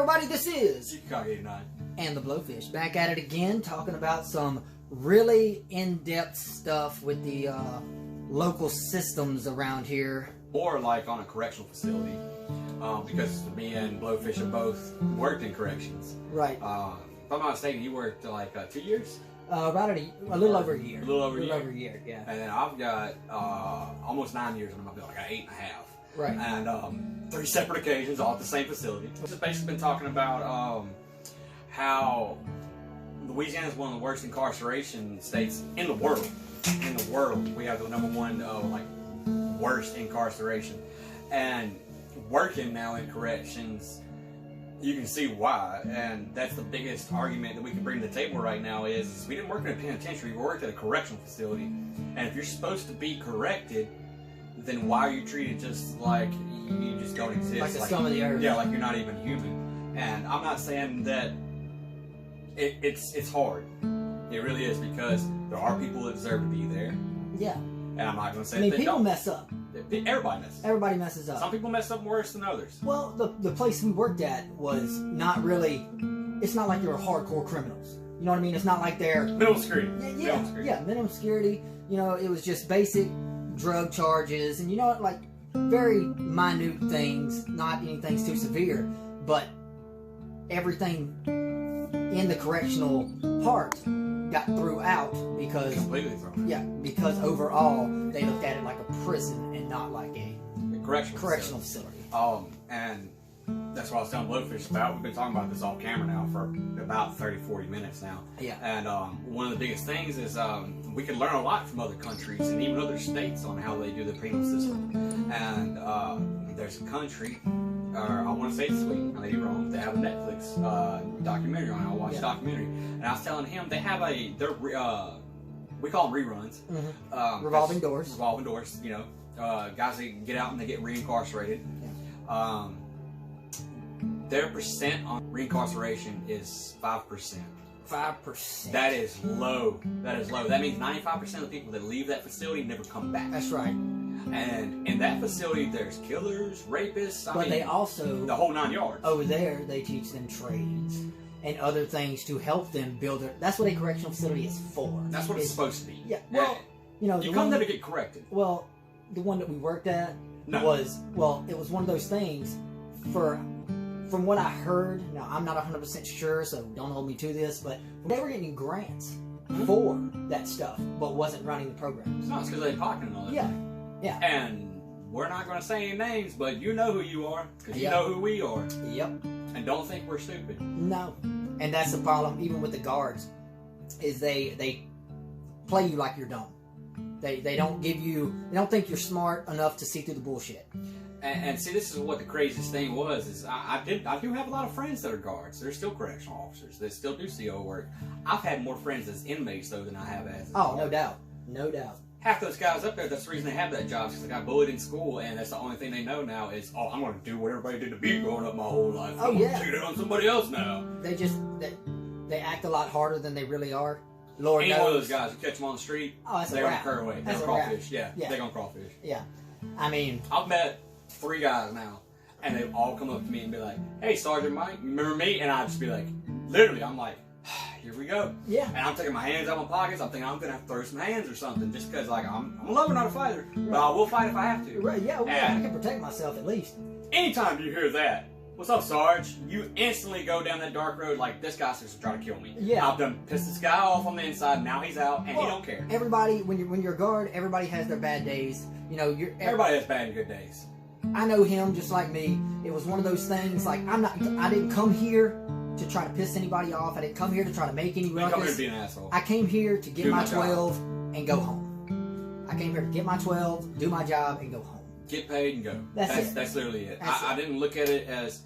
everybody, this is and the Blowfish back at it again, talking about some really in-depth stuff with the local systems around here. Or like on a correctional facility, because me and Blowfish have both worked in corrections. Right. If I'm not mistaken, you worked like 2 years? About a little over a year. A little over a year, yeah. And then I've got almost 9 years under my belt. I got 8.5. Right. And 3 separate occasions, all at the same facility. Just basically been talking about how Louisiana is one of the worst incarceration states in the world. In the world, we have the #1 worst incarceration. And working now in corrections, you can see why, and that's the biggest argument that we can bring to the table right now is we didn't work in a penitentiary, we worked at a correctional facility. And if you're supposed to be corrected, then why are you treated just like you just don't exist? Like the scum of the earth. Yeah, like you're not even human. And I'm not saying that it's hard. It really is, because there are people that deserve to be there. Yeah. And I'm not going to say that they people don't. mess up. Everybody messes up. Everybody messes up. Some people mess up worse than others. Well, the place we worked at was not really, it's not like they were hardcore criminals. You know what I mean? It's not like they're... Minimum security. Yeah, minimum security. You know, it was just basic drug charges and, you know, like very minute things, not anything too severe, but everything in the correctional part got threw out because... Completely thrown. Yeah, because overall they looked at it like a prison and not like a correctional facility. And that's what I was telling Blowfish about. We've been talking about this off camera now for about 30-40 minutes now. Yeah. And one of the biggest things is we can learn a lot from other countries and even other states on how they do the penal system. And there's a country, or I want to say it's Sweden, I may be wrong, they have a Netflix documentary on it. I watched a documentary. And I was telling him they have we call them reruns. Mm-hmm. Revolving doors. Revolving doors, you know. Guys that get out and they get reincarcerated. Yeah. Their percent on reincarceration is 5%. 5%. That is low. That is low. That means 95% of the people that leave that facility never come back. That's right. And in that facility, there's killers, rapists. I mean, they also... the whole 9 yards. Over there, they teach them trades and other things to help them build their... That's what a correctional facility is for. That's what it's supposed to be. Yeah. Well, you know... You come there to get corrected. Well, the one that we worked at was... Well, it was one of those things from what I heard, now I'm not 100% sure, so don't hold me to this, but they were getting grants for that stuff, but wasn't running the programs. No, it's because they pocketed all that. Yeah, yeah. And we're not going to say any names, but you know who you are, because you know who we are. Yep. And don't think we're stupid. No. And that's the problem, even with the guards, is they play you like you're dumb. They don't give you, they don't think you're smart enough to see through the bullshit. And see, this is what the craziest thing was, is I do have a lot of friends that are guards. They're still correctional officers. They still do CO work. I've had more friends as inmates, though, than I have as no doubt. No doubt. Half those guys up there, that's the reason they have that job, because they got bullied in school, and that's the only thing they know now is, oh, I'm going to do what everybody did to me growing up my whole life. I'm going to do it on somebody else now. They act a lot harder than they really are. Lord knows. Any one of those guys, you catch them on the street, they're going to curl away. They're going to crawfish. Yeah, they're going to crawfish. Yeah. I mean... I've met 3 guys now, and they've all come up to me and be like, hey, Sergeant Mike, remember me? And I'd just be like, literally, I'm like, here we go. Yeah. And I'm taking my hands out of my pockets. I'm thinking I'm going to have to throw some hands or something, just because, like, I'm a lover, not a fighter. Right. But I will fight if I have to. Right, yeah, well, I can protect myself at least. Anytime you hear that, what's up, Sarge? You instantly go down that dark road like, this guy's just trying to kill me. Yeah. I've done pissed this guy off on the inside, now he's out, and he don't care. Everybody, when you're a guard, everybody has their bad days. You know, everybody has bad and good days. I know him just like me. It was one of those things, like, I didn't come here to try to piss anybody off. I didn't come here to try to make any ruckus. Come here to be an asshole. I came here to get my 12 and go home. I came here to get my 12, do my job, and go home. Get paid and go. That's literally it. I didn't look at it as,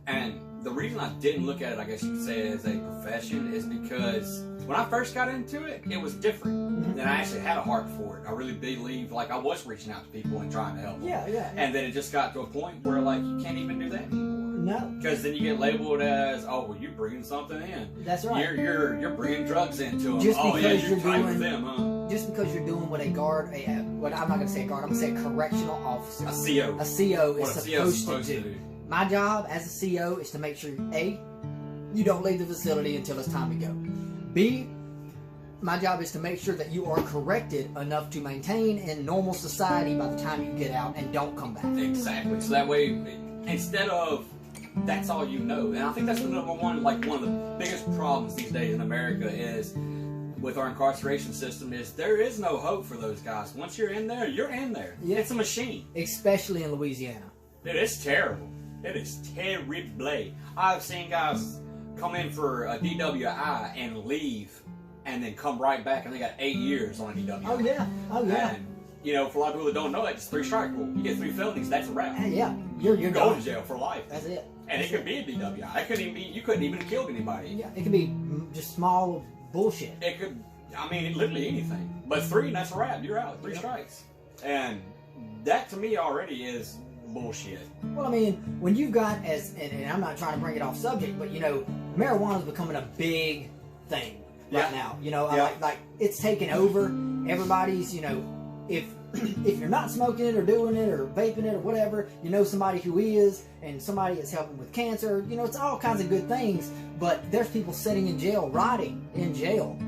and the reason I didn't look at it, I guess you could say, as a profession is because when I first got into it, it was different. And I actually had a heart for it. I really believed, like, I was reaching out to people and trying to help them. Yeah. And then it just got to a point where, like, you can't even do that anymore. No. Because then you get labeled as, oh, well, you're bringing something in. That's right. You're bringing drugs into them. Just because you're tight with them, huh? Just because you're doing what a guard, what I'm not going to say a guard, I'm going to say a correctional officer. A CO. A CO is supposed to do. My job as a CO is to make sure, A, you don't leave the facility until it's time to go. B, my job is to make sure that you are corrected enough to maintain in normal society by the time you get out and don't come back. Exactly. So that way, instead of that's all you know, and I think that's the number one, like one of the biggest problems these days in America is with our incarceration system is there is no hope for those guys. Once you're in there, you're in there. Yeah. It's a machine. Especially in Louisiana. It is terrible. It is terrible. I've seen guys come in for a DWI and leave and then come right back and they got 8 years on a DWI. Oh yeah. Oh yeah. And, you know, for a lot of people that don't know it, it's 3 strike rule. You get 3 felonies, that's a wrap. Yeah. You're going to jail for life. That's it. And it could be a DWI. It couldn't even be, you couldn't even have killed anybody. Yeah. It could be just small bullshit. It could, I mean, literally anything. But 3, that's a wrap. You're out. 3 strikes. And that to me already is bullshit. Well, I mean, when you've got, and I'm not trying to bring it off subject, but you know, marijuana is becoming a big thing right now. You know, like it's taken over. Everybody's, you know, if you're not smoking it or doing it or vaping it or whatever, you know somebody who is, and somebody that's helping with cancer. You know, it's all kinds of good things. But there's people sitting in jail, rotting in jail.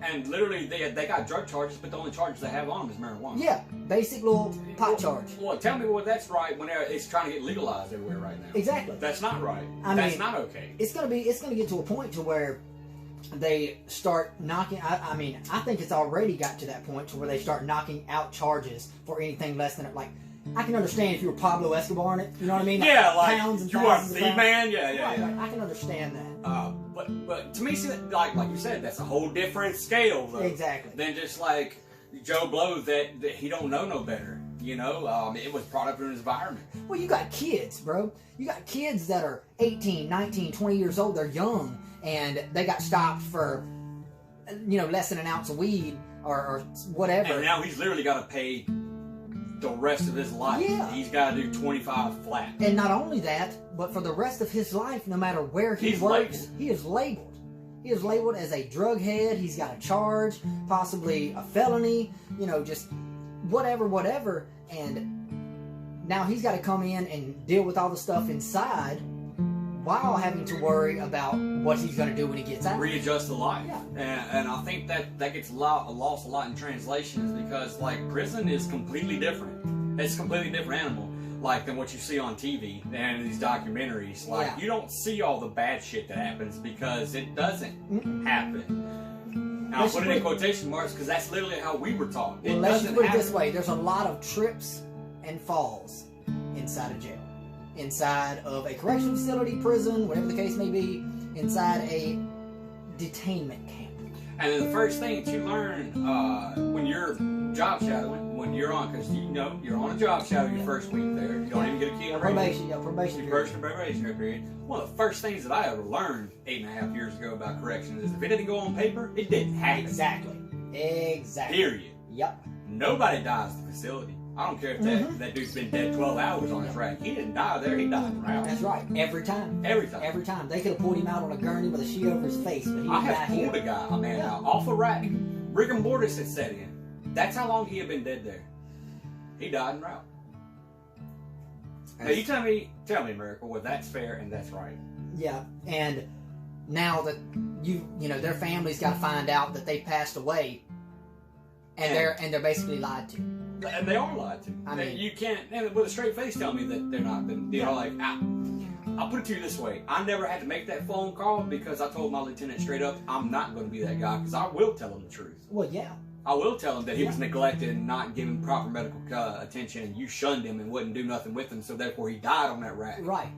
And literally, they got drug charges, but the only charges they have on them is marijuana. Yeah, basic little pot charge. Well, tell me what that's right when it's trying to get legalized everywhere right now. Exactly. That's not right. That's not okay. It's gonna get to a point to where they start knocking. I mean, I think it's already got to that point to where they start knocking out charges for anything less than like. I can understand if you were Pablo Escobar in it. You know what I mean? Like pounds and you are thousands the man. Yeah. Right, I can understand that. But to me, see, like you said, that's a whole different scale, though. Exactly. Than just like Joe Blow that he don't know no better. You know, it was brought up in his environment. Well, you got kids, bro. You got kids that are 18, 19, 20 years old. They're young, and they got stopped for, you know, less than an ounce of weed or whatever. And now he's literally got to pay the rest of his life. Yeah. He's got to do 25 flat. And not only that, but for the rest of his life, no matter where he works, labeled. he is labeled. He is labeled as a drug head. He's got a charge, possibly a felony, you know, just whatever. And now he's got to come in and deal with all the stuff inside while having to worry about what he's going to do when he gets out. Readjust the life. Yeah. And I think that gets lost a lot in translations because, like, prison is completely different. It's a completely different animal, like, than what you see on TV and in these documentaries. Like, you don't see all the bad shit that happens because it doesn't happen. And I'll put it in quotation marks because that's literally how we were taught. Well, let's just put it this way. There's a lot of trips and falls inside of jail. Inside of a correctional facility, prison, whatever the case may be, inside a detainment camp. And the first thing that you learn when you're job shadowing, when you're on, because you know you're on a job shadow your first week there, you don't even get a key in probation. Probationary period. One of the first things that I ever learned 8.5 years ago about corrections is if it didn't go on paper, it didn't happen. Exactly. Period. Yep. Nobody dies at the facility. I don't care if that dude's been dead 12 hours on his rack. He didn't die there. He died in route. That's right. Every time. Every time. They could have pulled him out on a gurney with a sheet over his face, but he I didn't die have here. pulled a man out off a rack. Rigor mortis had set in. That's how long he had been dead there. He died en route. Now you tell me, Miracle, well, that's fair and that's right. Yeah, and now that you know their family's got to find out that they passed away, and they're basically lied to. And they are lied to. I mean, you can't, and with a straight face, tell me that they're not. You know, like I'll put it to you this way: I never had to make that phone call because I told my lieutenant straight up, I'm not going to be that guy because I will tell him the truth. Well, yeah. I will tell him that he was neglected and not given proper medical attention, and you shunned him and wouldn't do nothing with him, so therefore he died on that rack. Right.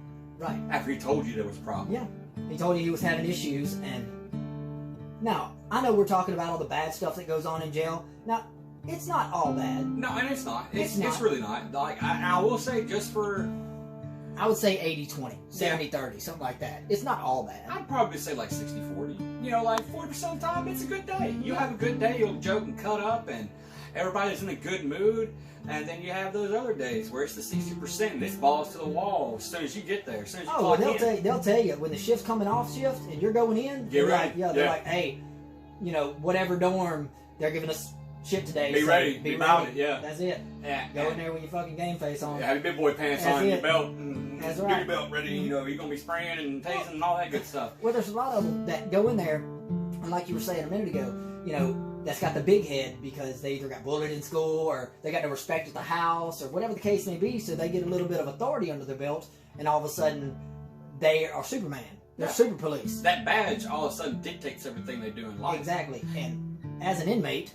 After he told you there was a problem. Yeah. He told you he was having issues, and now I know we're talking about all the bad stuff that goes on in jail. Now, it's not all bad. No, and it's not. It's really not. Like I will say, just for, I would say 80-20, 70-30, something like that. It's not all bad. I'd probably say like 60-40. You know, like 40% of the time, it's a good day. You have a good day, you'll joke and cut up, and everybody's in a good mood. And then you have those other days where it's the 60% and it's balls to the wall as soon as you get there. As soon as you clock in. They'll tell you when the shift's coming off shift and you're going in. Get ready. Like, they're like, hey, you know, whatever dorm they're giving us shit today. Be ready. Be about it. Yeah. That's it. Yeah. Go in there with your fucking game face on. Yeah, have your big boy pants on, your belt, and That's Get right. your belt ready. You know, you're gonna be spraying and tasing and all that good stuff. Well, there's a lot of them that go in there, and like you were saying a minute ago, you know, that's got the big head because they either got bullied in school or they got no respect at the house or whatever the case may be. So they get a little bit of authority under their belt, and all of a sudden they are Superman. They're super police. That badge all of a sudden dictates everything they do in life. Exactly. And as an inmate,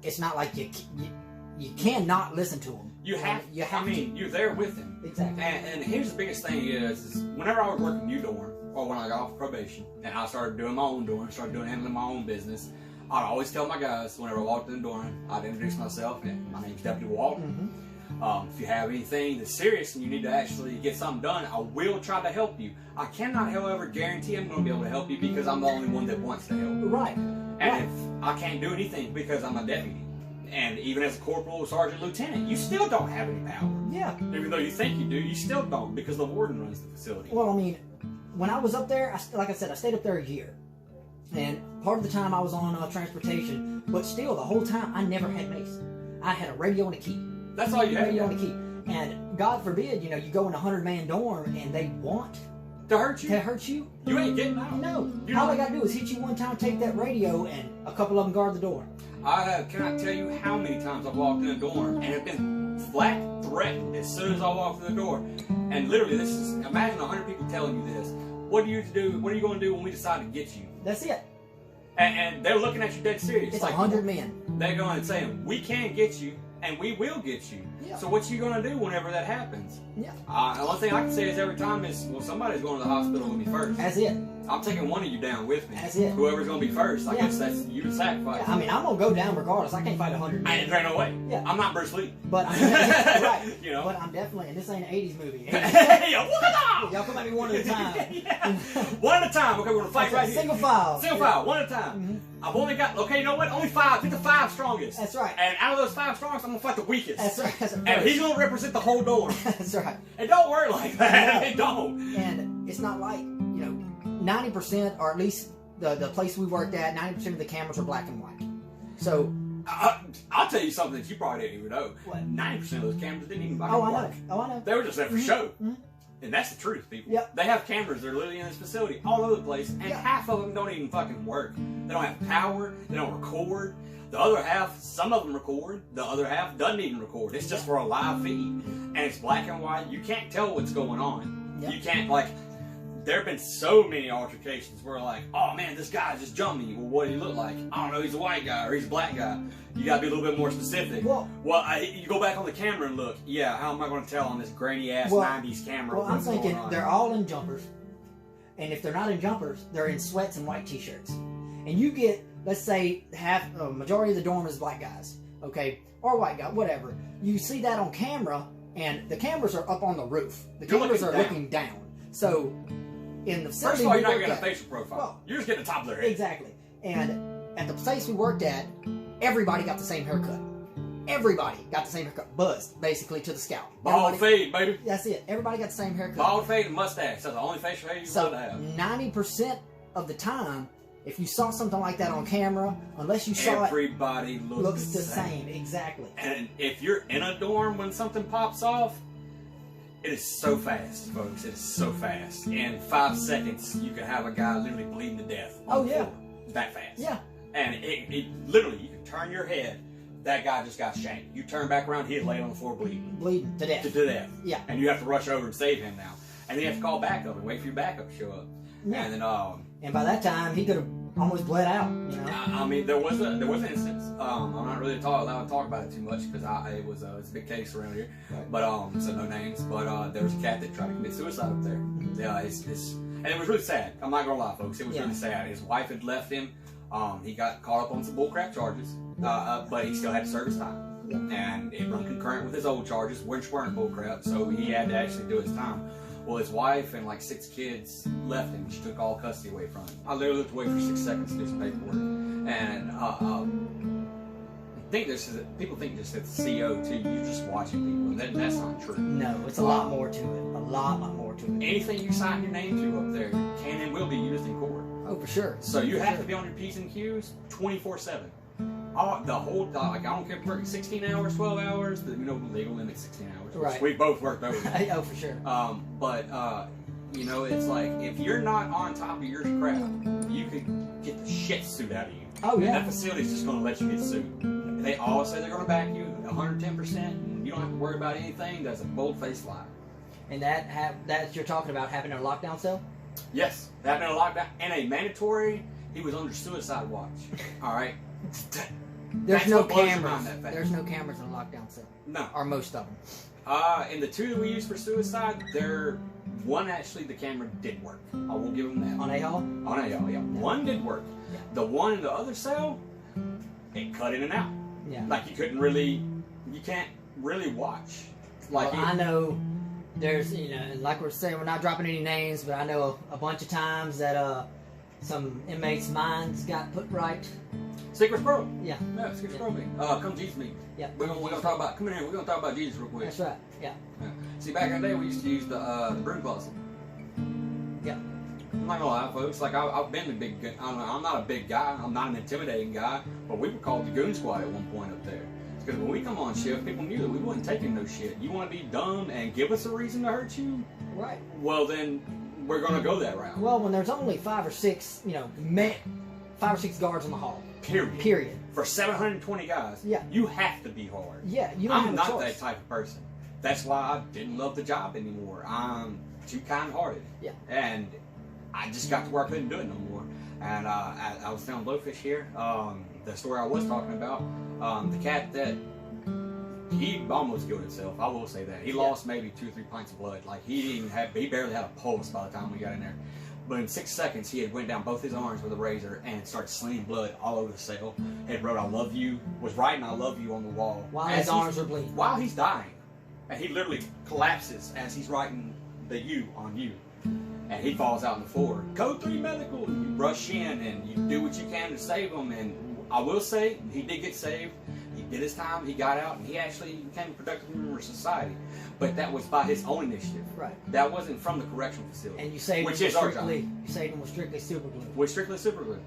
it's not like you cannot listen to them. You have. I mean, you're there with him. Exactly. And here's the biggest thing is whenever I was working new dorm or when I got off probation and I started doing my own dorm, started handling my own business, I'd always tell my guys whenever I walked in the dorm, I'd introduce myself and my name's Dept.Of. If you have anything that's serious and you need to actually get something done, I will try to help you. I cannot, however, guarantee I'm going to be able to help you because I'm the only one that wants to help. Right. And if I can't do anything because I'm a deputy, and even as a corporal, sergeant, lieutenant, you still don't have any power. Yeah. Even though you think you do, you still don't because the warden runs the facility. Well, I mean, when I was up there, like I said, I stayed up there a year. And part of the time I was on transportation, but still the whole time I never had mace. I had a radio and a key. That's all you had. Radio and a key. And God forbid, you know, you go in a 100-man dorm and they want to hurt you. You ain't getting out. No. All they gotta do is hit you one time, take that radio, and a couple of them guard the door. I cannot tell you how many times I've walked in a dorm and have been flat threatened as soon as I walk through the door. And literally, this is, imagine 100 people telling you this. What are you going to do when we decide to get you? That's it. And they're looking at you dead serious. It's like 100 men. They're going and saying, we can get you, and we will get you. Yeah. So what you going to do whenever that happens? Yeah. The only thing I can say is every time is, well, somebody's going to the hospital with me first. That's it. I'm taking one of you down with me. That's it. Whoever's going to be first. I guess that's you to sacrifice. Yeah, I mean, I'm going to go down regardless. I can't fight 100 men. There ain't no way. Yeah. I'm not Bruce Lee. But I'm right. You know. But I'm definitely, and this ain't an 80s movie. Y'all come at me one at a time. Yeah. One at a time. Okay, we're going to fight right here. Single file. Single file. One at a time. I've only got, okay, you know what? Only 5. Pick the 5 strongest. That's right. And out of those 5 strongest, I'm going to fight the weakest. That's right. That's and he's going to represent the whole dorm. That's right. It don't work like that. It don't. And it's not like, you know, 90%, or at least the place we worked at, 90% of the cameras are black and white. So I'll tell you something that you probably didn't even know. What? 90% of those cameras didn't even black and white. Oh, I know. They were just there for show. And that's the truth, people. Yep. They have cameras that are literally in this facility all over the place, and half of them don't even fucking work. They don't have power. They don't record. The other half, some of them record. The other half doesn't even record. It's just for a live feed. And it's black and white. You can't tell what's going on. Yep. You can't, like, there have been so many altercations where, like, oh man, this guy just jumped me. Well, what did he look like? I don't know, he's a white guy or he's a black guy. You gotta be a little bit more specific. Well, you go back on the camera and look. Yeah, how am I going to tell on this grainy ass 90s camera? Well, I'm thinking they're all in jumpers. And if they're not in jumpers, they're in sweats and white t-shirts. And you get, let's say, majority of the dorm is black guys, okay? Or white guy, whatever. You see that on camera, and the cameras are up on the roof. The cameras are looking down. So, in the first of all, you're not getting a facial profile. Well, you're just getting the top of their head. Exactly. And at the place we worked at, everybody got the same haircut. Everybody got the same haircut. Buzzed, basically, to the scalp. Bald fade, baby. That's it. Everybody got the same haircut. Bald fade and mustache. That's the only facial hair you're allowed to have. 90% of the time, if you saw something like that on camera, unless you saw everybody looks the same. Exactly. And if you're in a dorm when something pops off, it is so fast, folks. It is so fast. In 5 seconds, you can have a guy literally bleeding to death. Oh, yeah. That fast. Yeah. And it literally, you can turn your head. That guy just got shanked. You turn back around, he's laying on the floor bleeding. Bleeding to death. To death. Yeah. And you have to rush over and save him now. And then you have to call backup and wait for your backup to show up. Yeah. And then, and by that time, he could have almost bled out, you know? I mean, there was an instance. I'm not really allowed to talk about it too much because it's a big case around here. Right. But so no names. But there was a cat that tried to commit suicide up there. Yeah, and it was really sad. I'm not gonna lie, folks. It was really sad. His wife had left him. He got caught up on some bullcrap charges, but he still had to serve his time. And it run concurrent with his old charges, which weren't bullcrap. So he had to actually do his time. Well, his wife and like 6 kids left him. She took all custody away from him. I literally looked away for 6 seconds to do some paperwork. And people think just it's CO too. You're just watching people. That's not true. No, it's a lot more to it. A lot more to it. Anything you sign your name to up there can and will be used in court. Oh, for sure. So you have to be on your P's and Q's 24/7. the whole, like, I don't care if you're working 16 hours, 12 hours, the legal limit 16 hours. Right. We both worked over. Oh, for sure. It's like, if you're not on top of your crap, you could get the shit sued out of you. Oh, yeah. And that facility's just going to let you get sued. They all say they're going to back you 110%, and you don't have to worry about anything. That's a bold-faced lie. And that you're talking about having a lockdown cell? Yes, having a lockdown and a mandatory. He was under suicide watch. All right. There's no cameras. There's no cameras in a lockdown cell. No. Or most of them. And the two that we used for suicide, one actually, the camera did work. I will give him that. On A-Hall? On A-Hall, yeah. One did work. Yeah. The one in the other cell, it cut in and out. Yeah. Like you can't really watch. Like I know there's, like we're saying, we're not dropping any names, but I know a bunch of times that some inmates' minds got put right. Secret Pro. Yeah. Yeah, Secret Pro meeting. Come Jesus meeting. Yeah. We're gonna talk about. Come in here. We're gonna talk about Jesus real quick. That's right. Yeah. See, back in the day, we used to use the broom closet. Yeah. I'm not gonna lie, folks. Like I've been the big. I'm not a big guy. I'm not an intimidating guy. But we were called the Goon Squad at one point up there. Because when we come on shift, people knew that we wasn't taking no shit. You want to be dumb and give us a reason to hurt you? Right. Well, then we're gonna go that route. Well, when there's only 5 or 6, 5 or 6 guards in the hall. Period. For 720 guys. Yeah. You have to be hard. Yeah. You don't have a choice. I'm not that type of person. That's why I didn't love the job anymore. I'm too kind-hearted. Yeah. And I just got to where I couldn't do it no more. And I was telling Blowfish here, the story I was talking about, the cat that he almost killed himself. I will say that he lost maybe 2 or 3 pints of blood. Like he barely had a pulse by the time we got in there. But in 6 seconds, he had went down both his arms with a razor and started slinging blood all over the cell. Had wrote "I love you," was writing "I love you" on the wall while his arms were bleeding. While he's dying, and he literally collapses as he's writing the "U" on you. And he falls out on the floor. Code 3 medical. You rush in and you do what you can to save him. And I will say, he did get saved. He did his time. He got out, and he actually became a productive member of society. But that was by his own initiative. Right. That wasn't from the correctional facility. And you saved which him is our job. You saved him with strictly super glue. With strictly super glue.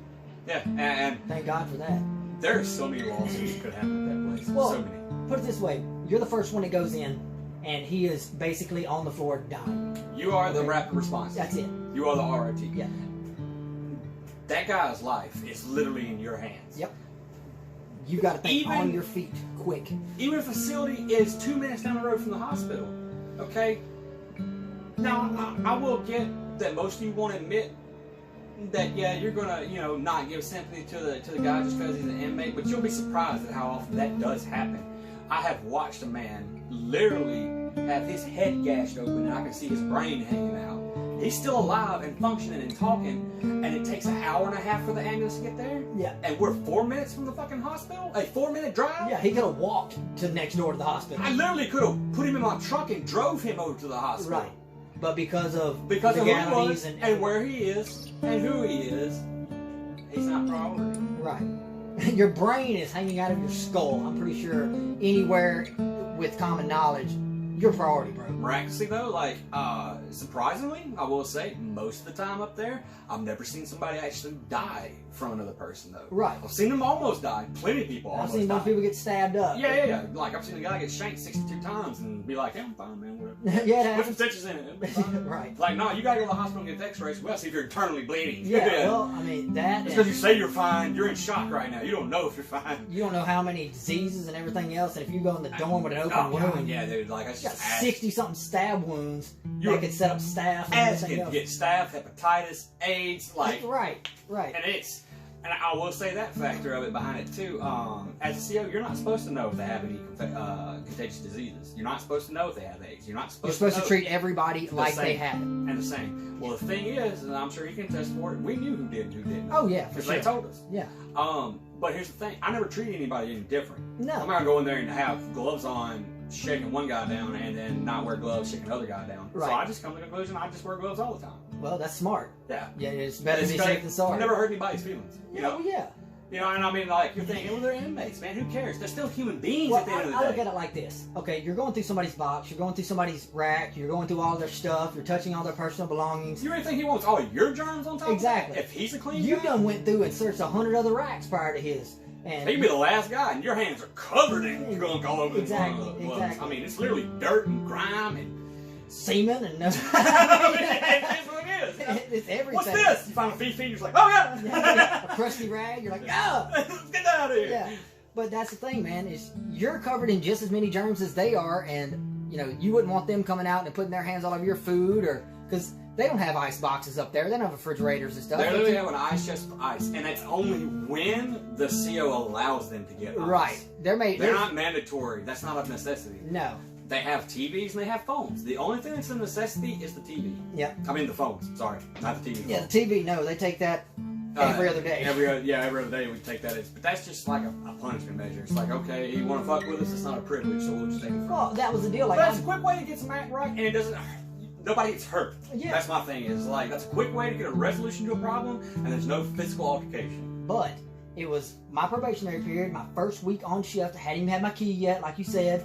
Yeah. And thank God for that. There's so many lawsuits that could happen at that place. Well, so many. Put it this way: you're the first one that goes in, and he is basically on the floor dying. You are the rapid response. That's it. You are the RRT. Yeah. That guy's life is literally in your hands. Yep. You got to think on your feet, quick. Even if a facility is 2 minutes down the road from the hospital, okay? Now, I will get that most of you won't admit that, yeah, you're gonna, not give sympathy to the guy just because he's an inmate, but you'll be surprised at how often that does happen. I have watched a man literally have his head gashed open and I can see his brain hanging out. He's still alive and functioning and talking, and it takes an hour and a half for the ambulance to get there? Yeah. And we're 4 minutes from the fucking hospital? A 4-minute drive? Yeah, he could have walked to next door to the hospital. I literally could have put him in my truck and drove him over to the hospital. Right. But because of who he was and where he is and who he is, he's not priority. Right. Your brain is hanging out of your skull. I'm pretty sure anywhere with common knowledge, you're priority, bro. Miraculously though, like, surprisingly, I will say, most of the time up there, I've never seen somebody actually die from another person though. Right. I've seen them almost die. Plenty of people almost I've seen most people get stabbed up. Yeah. Like, I've seen a guy get shanked 62 times and be like, yeah, I'm fine, man, whatever. Yeah, put some stitches in it. It'll be fine. Right. Like, no, you gotta go to the hospital and get x-rays. Well, see if you're internally bleeding. Yeah, well, I mean, that... Just because you say you're fine, you're in shock right now. You don't know if you're fine. You don't know how many diseases and everything else, and if you go in the dorm with an open wound... Yeah, dude, like, that's just 60-something stab wounds that could set up staph and ass everything can else. get staph, hepatitis, AIDS, like... Right. And I will say that factor of it behind it too. As a CO, you're not supposed to know if they have any contagious diseases. You're not supposed to know if they have AIDS. You're supposed to treat everybody like they have it. And the same. Well, the thing is, and I'm sure you can attest for it, we knew who did and who didn't. Oh yeah, for because sure. they told us. Yeah. But here's the thing: I never treated anybody any different. No. I'm not gonna go in there and have gloves on, shaking one guy down, and then not wear gloves, shaking another guy down. Right. So I just come to the conclusion: I just wear gloves all the time. Well, that's smart. Yeah. Yeah, it's better to be safe than sorry. I've never hurt anybody's feelings. You know? Yeah. You know, and I mean, like, you're thinking, well, they're inmates, man. Who cares? They're still human beings at the end of the day. I look at it like this. Okay, you're going through somebody's box, you're going through somebody's rack, you're going through all their stuff, you're touching all their personal belongings. You really think he wants all your germs on top Exactly. of that? If he's a clean You guy? done went through and searched 100 other racks prior to his. And he can be the last guy, and your hands are covered in gunk all over exactly, the gloves. exactly. I mean, it's literally dirt and grime and semen and it's what it is. it's everything. What's this? You find a feet, you're just like, oh yeah. A crusty rag, you're like, oh, get that out of here. Yeah. But that's the thing, man, is you're covered in just as many germs as they are, and you know, you wouldn't want them coming out and putting their hands all over your food, or because they don't have ice boxes up there. They don't have refrigerators and stuff. They literally have an ice chest of ice, and that's only when the CO allows them to get ice. Right. They're not mandatory. That's not a necessity. No. They have TVs and they have phones. The only thing that's a necessity is the TV. Yeah. I mean the phones. Sorry, not the TV. Yeah, the TV. No, they take that every other day. Every other day we take that. But that's just like a punishment measure. It's like, okay, you want to fuck with us? It's not a privilege, so we'll just take it from you. Well, that was the deal. Like, but it's a quick way to get some act right, and it doesn't. Nobody gets hurt. Yeah. That's my thing. Is like that's a quick way to get a resolution to a problem, and there's no physical altercation. But it was my probationary period, my first week on shift. I hadn't even had my key yet, like you said.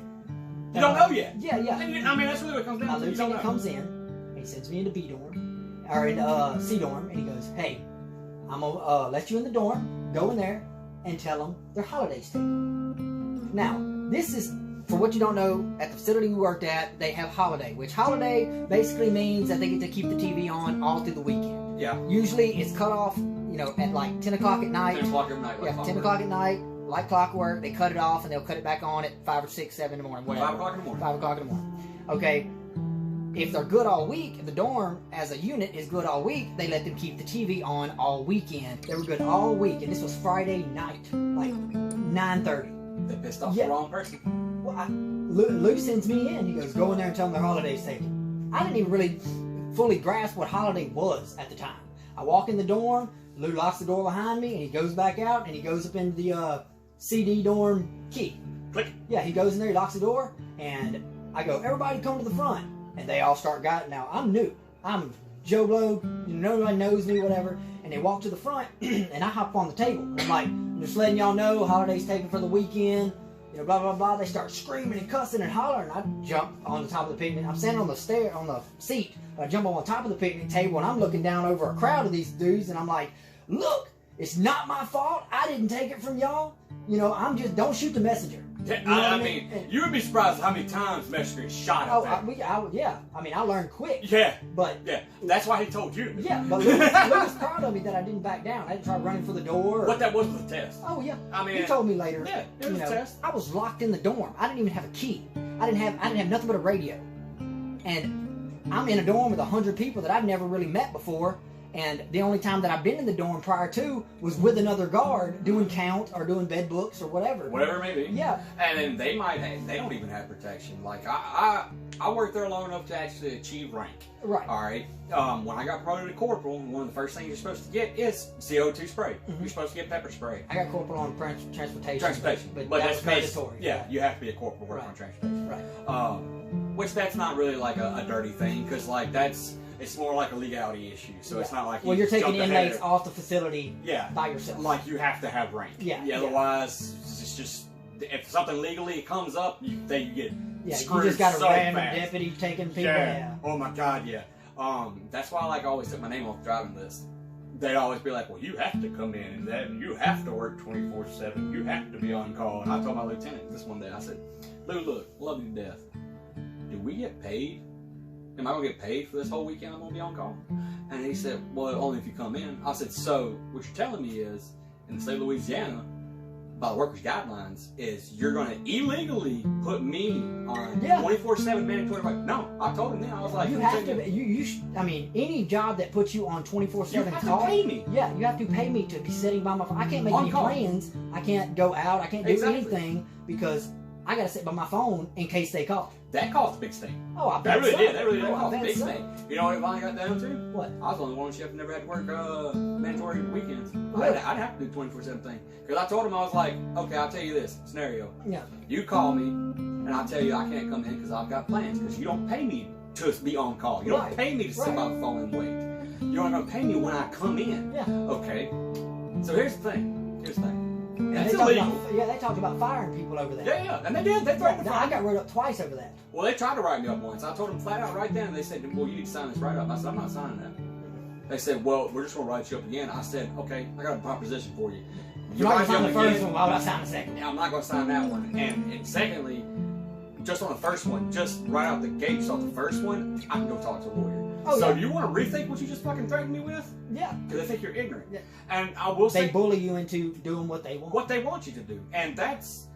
You don't know yet. Yeah, yeah. I mean, that's really what it comes down to. My lieutenant comes in, and he sends me into B dorm, or in C dorm, and he goes, "Hey, I'm gonna let you in the dorm. Go in there and tell them their holidays taken." Now, this is. For what you don't know, at the facility we worked at, they have holiday, which holiday basically means that they get to keep the TV on all through the weekend. Yeah. Usually it's cut off, you know, at like 10 o'clock at night. 10 o'clock at night. Yeah, 10 o'clock at night, like clockwork. They cut it off and they'll cut it back on at 5 or 6, 7 in the morning, whatever. 5 o'clock in the morning. 5 o'clock in the morning. Okay. If they're good all week, if the dorm as a unit is good all week, they let them keep the TV on all weekend. They were good all week, and this was Friday night, like 9:30. They pissed off Yeah. the wrong person. Well, Lou sends me in. He goes, go in there and tell them their holiday's taken. I didn't even really fully grasp what holiday was at the time. I walk in the dorm. Lou locks the door behind me, and he goes back out, and he goes up into the CD dorm key. Click. Yeah, he goes in there, he locks the door, and I go, everybody come to the front. And they all start guiding. Now, I'm new. I'm Joe Blow. Nobody knows me, whatever. And they walk to the front, and I hop on the table. I'm like, I'm just letting y'all know, holiday's taken for the weekend. You know, blah, blah, blah. They start screaming and cussing and hollering. I jump on the top of the picnic. I'm standing on the seat. But I jump on top of the picnic table, and I'm looking down over a crowd of these dudes, and I'm like, look, it's not my fault. I didn't take it from y'all. You know, I'm just, don't shoot the messenger. Yeah, You know I what mean, you would be surprised how many times Messenger is shot out there. Yeah. I mean, I learned quick. Yeah. But yeah, that's why he told you. Yeah, but Lou was proud of me that I didn't back down. I didn't try running for the door. What that was a test. Oh yeah. I mean, he told me later. Yeah, it was a test. I was locked in the dorm. I didn't even have a key. I didn't have nothing but a radio. And I'm in a dorm with 100 people that I've never really met before. And the only time that I've been in the dorm prior to was with another guard doing count or doing bed books or whatever. Whatever it may be. Yeah. And then they don't even have protection. Like I worked there long enough to actually achieve rank. Right. All right. When I got promoted to corporal, one of the first things you're supposed to get is CO2 spray. Mm-hmm. You're supposed to get pepper spray. I got corporal on transportation. Transportation. But But that that's was mandatory. Yeah, you have to be a corporal working Right. on transportation. Right. Which that's not really like a dirty thing, because like it's more like a legality issue. So it's not like well, you're taking jumped ahead inmates of- off the facility Yeah. by yourself. Like you have to have rank. Yeah, yeah. Otherwise, it's just if something legally comes up, you get Yeah, you screwed just got a so random fast. deputy taking people. Yeah. Oh my God, yeah. That's why I always took my name off the driving list. They'd always be like, well, you have to come in and then you have to work 24/7. You have to be on call. And I told my lieutenant this one day, I said, Lou, look, love you to death. Do we get paid? Am I gonna get paid for this whole weekend I'm gonna be on call? And he said, well, only if you come in. I said, so what you're telling me is, in the state of Louisiana, by the workers' guidelines, is you're gonna illegally put me on 24/7 mandatory work. No, I told him then. I was like, you have to. I mean, any job that puts you on 24/7 you have call. to pay me. Yeah, you have to pay me to be sitting by my phone. I can't make On any call. plans. I can't go out. I can't do Exactly. anything because I gotta sit by my phone in case they call. That cost a big sting. Oh, I bet That really so. did. That really did Oh, I cost a bet big so. thing. You know what it finally got down to? What? I was the only one chef that never had to work mandatory weekends. Really? I'd have to do 24/7 thing. Because I told him, I was like, okay, I'll tell you this scenario. Yeah. You call me, and I'll tell you I can't come in because I've got plans. Because you don't pay me to be on call. You don't Right. pay me to sit by the phone and wait. You're not going to pay me when I come in. Yeah. Okay. So here's the thing. Here's the thing. And That's they talked illegal. they talked about firing people over that. Yeah, and they did. They threatened to I fire. got wrote up twice over that. Well, they tried to write me up once. I told them flat out right then, and they said, well, you need to sign this right up. I said, I'm not signing that. They said, well, we're just going to write you up again. I said, okay, I got a proposition for you. You're not going to sign the first one, why would I sign the second one? I'm not going to sign that one. And secondly, just on the first one, just right out the gate, just off the first one, I can go talk to a lawyer. Oh, so yeah. do you want to rethink what you just fucking threatened me with? Yeah. Because they think you're ignorant. Yeah. And I will say... They bully you into doing what they want. What they want you to do. And that's